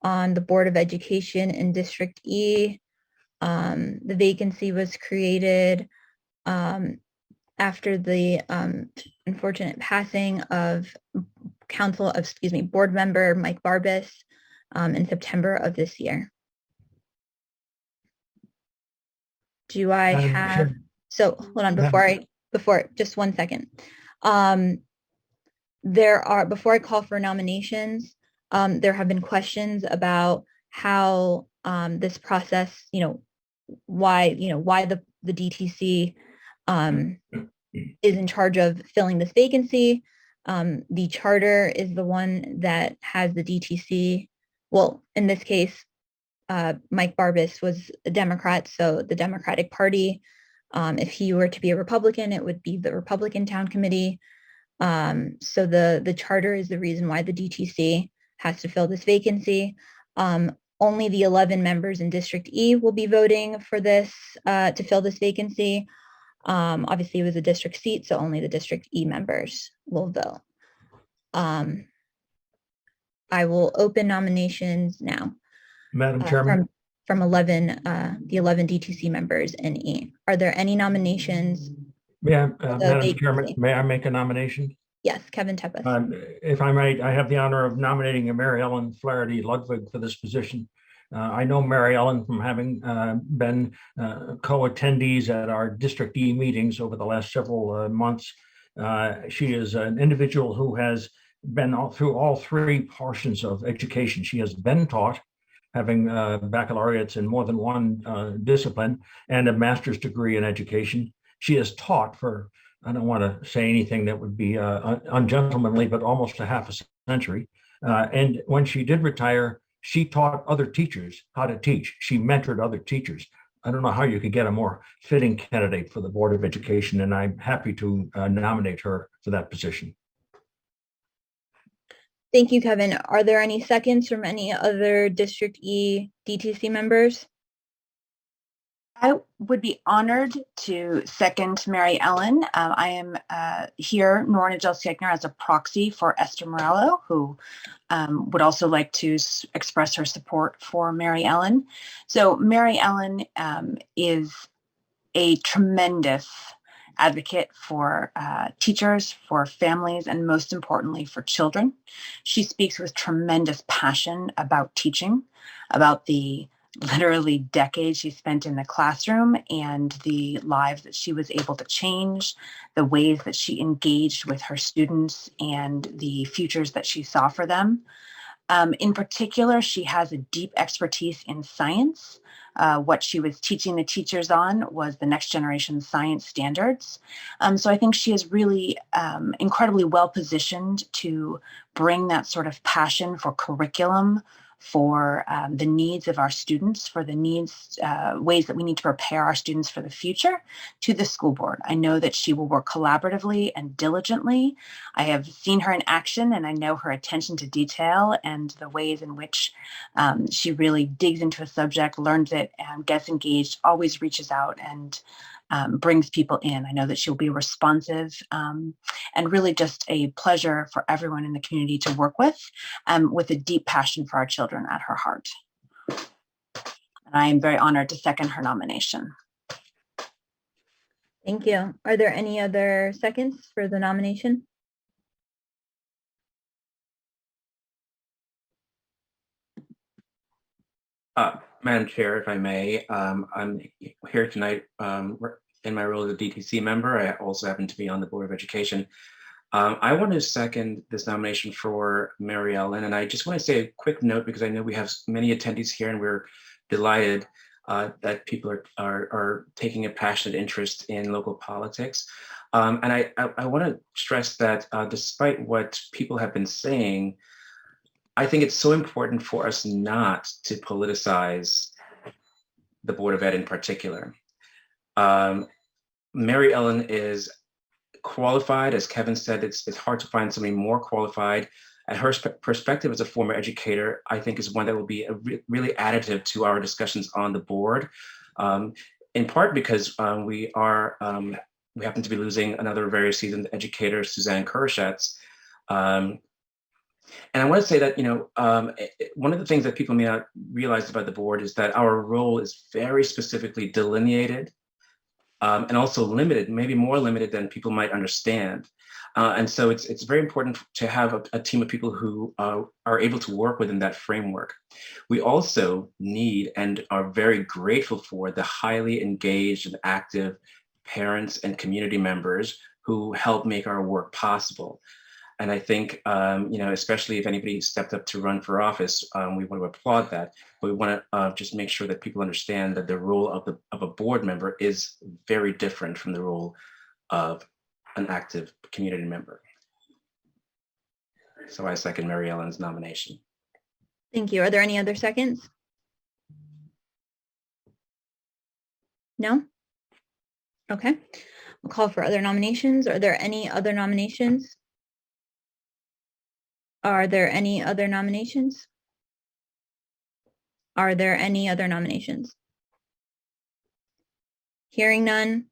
on the Board of Education in District E. The vacancy was created after the unfortunate passing of board member Mike Barbis in September of this year. Do I have, so hold on, before, just 1 second. Before I call for nominations, there have been questions about how this process, why the DTC is in charge of filling this vacancy. The charter is the one that has the DTC. Well, in this case, Mike Barbis was a Democrat, so the Democratic Party. If he were to be a Republican, it would be the Republican Town Committee. So the charter is the reason why the DTC has to fill this vacancy. Only the 11 members in District E will be voting for this to fill this vacancy. Obviously, it was a district seat, so only the District E members will vote. I will open nominations now. Madam Chairman. From the 11 DTC members in E. Are there any nominations? Madam Chairman, may I make a nomination? Yes, Kevin Tepes. If I might, I have the honor of nominating Mary Ellen Flaherty Ludwig for this position. I know Mary Ellen from having been co-attendees at our District E meetings over the last several months. She is an individual who has been through all three portions of education. She has been taught, having baccalaureates in more than one discipline and a master's degree in education. She has taught for, I don't want to say anything that would be ungentlemanly, but almost a half a century. And when she did retire, she taught other teachers how to teach. She mentored other teachers. I don't know how you could get a more fitting candidate for the Board of Education, and I'm happy to nominate her for that position. Thank you, Kevin. Are there any seconds from any other District E DTC members? I would be honored to second Mary Ellen. I am here, Nora Nagel-Siegner, as a proxy for Esther Morello, who would also like to express her support for Mary Ellen. So Mary Ellen is a tremendous advocate for teachers, for families, and most importantly, for children. She speaks with tremendous passion about teaching, about the literally decades she spent in the classroom and the lives that she was able to change, the ways that she engaged with her students and the futures that she saw for them. In particular, she has a deep expertise in science. What she was teaching the teachers on was the next generation science standards. So I think she is really incredibly well positioned to bring that sort of passion for curriculum, for the needs of our students, for the needs, ways that we need to prepare our students for the future to the school board. I know that she will work collaboratively and diligently. I have seen her in action, and I know her attention to detail and the ways in which she really digs into a subject, learns it, and gets engaged, always reaches out and brings people in. I know that she'll be responsive and really just a pleasure for everyone in the community to work with a deep passion for our children at her heart. And I am very honored to second her nomination. Thank you. Are there any other seconds for the nomination? Madam Chair, if I may, I'm here tonight in my role as a DTC member. I also happen to be on the Board of Education. I want to second this nomination for Mary Ellen, and I just want to say a quick note because I know we have many attendees here and we're delighted that people are taking a passionate interest in local politics. And I want to stress that despite what people have been saying, I think it's so important for us not to politicize the Board of Ed in particular. Mary Ellen is qualified. As Kevin said, it's hard to find somebody more qualified. And her perspective as a former educator, I think, is one that will be really additive to our discussions on the board, in part because we happen to be losing another very seasoned educator, Suzanne Kurschatz. And I want to say that, one of the things that people may not realize about the board is that our role is very specifically delineated and also limited, maybe more limited than people might understand. And so it's very important to have a team of people who are able to work within that framework. We also need and are very grateful for the highly engaged and active parents and community members who help make our work possible. And I think, especially if anybody stepped up to run for office, we want to applaud that. But we want to just make sure that people understand that the role of a board member is very different from the role of an active community member. So I second Mary Ellen's nomination. Thank you. Are there any other seconds? No? Okay. We'll call for other nominations. Are there any other nominations? Are there any other nominations? Are there any other nominations? Hearing none,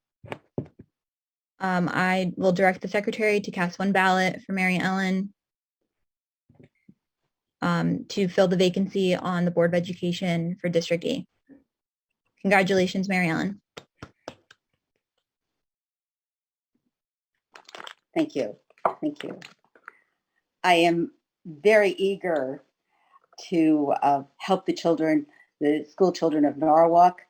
I will direct the secretary to cast one ballot for Mary Ellen to fill the vacancy on the Board of Education for District E. Congratulations, Mary Ellen. Thank you. Thank you. I am very eager to help the children, the school children of Norwalk.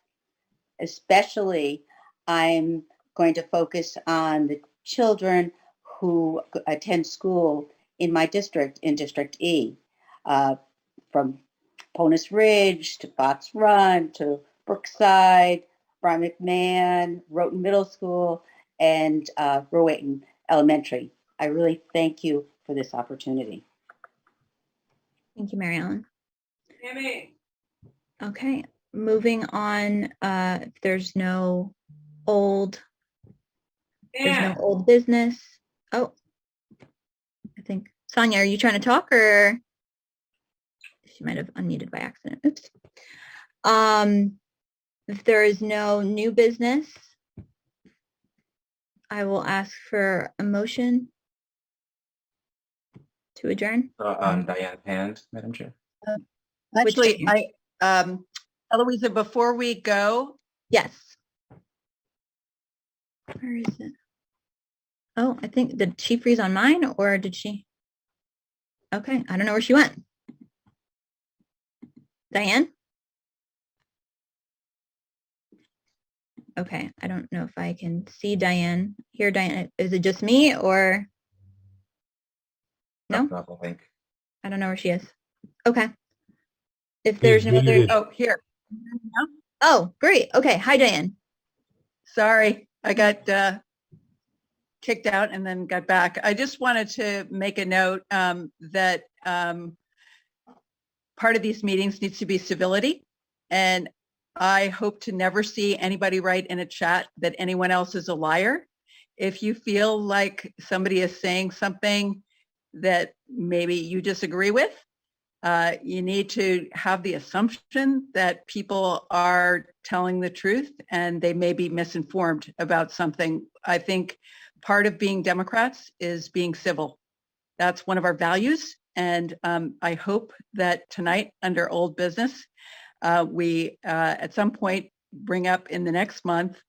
Especially, I'm going to focus on the children who attend school in my district, in District E, from Ponus Ridge to Bots Run to Brookside, Brian McMahon, Roten Middle School, and Rowayton Elementary. I really thank you for this opportunity. Thank you, Mary Ellen. Amy. Okay, moving on. If there's no old business. Oh, I think Sonia, are you trying to talk, or she might have unmuted by accident? Oops. If there is no new business, I will ask for a motion to adjourn. Diane's hand, Madam Chair. Actually, Diane? Eloisa, before we go, Yes. Where is it? Oh, I think, did she freeze on mine, or did she? Okay, I don't know where she went. Diane? Okay, I don't know if I can see Diane. Hear Diane. Is it just me, or? No? I think. I don't know where she is. Okay. If there's no other. muted. oh, here. Oh, great. Okay. Hi, Diane. Sorry, I got kicked out and then got back. I just wanted to make a note that part of these meetings needs to be civility. And I hope to never see anybody write in a chat that anyone else is a liar. If you feel like somebody is saying something that maybe you disagree with, you need to have the assumption that people are telling the truth and they may be misinformed about something. I think part of being Democrats is being civil. That's one of our values. And I hope that tonight under old business, we at some point bring up in the next month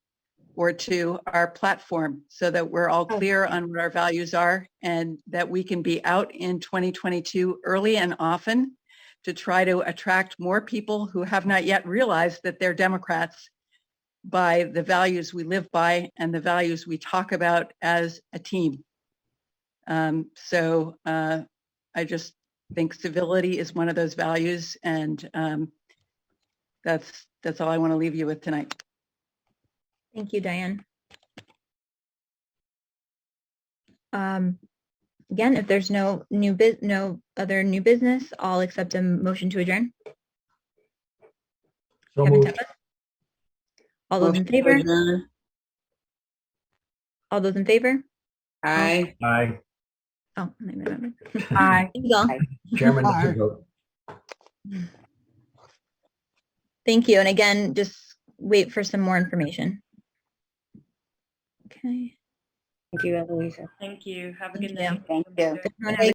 or two our platform so that we're all clear on what our values are and that we can be out in 2022 early and often to try to attract more people who have not yet realized that they're Democrats by the values we live by and the values we talk about as a team. So I just think civility is one of those values, and that's all I want to leave you with tonight. Thank you, Diane. Again, if there's no other new business, I'll accept a motion to adjourn. So Kevin moved. Tempest? All those in favor? All those in favor? Aye. Aye. Oh, I remember. Aye. There you go. Aye. Chairman, Aye. to vote. Thank you. And again, just wait for some more information. Okay. Thank you, Eloisa. Thank you. Have a Thank good you. night. Thank you. Everyone have a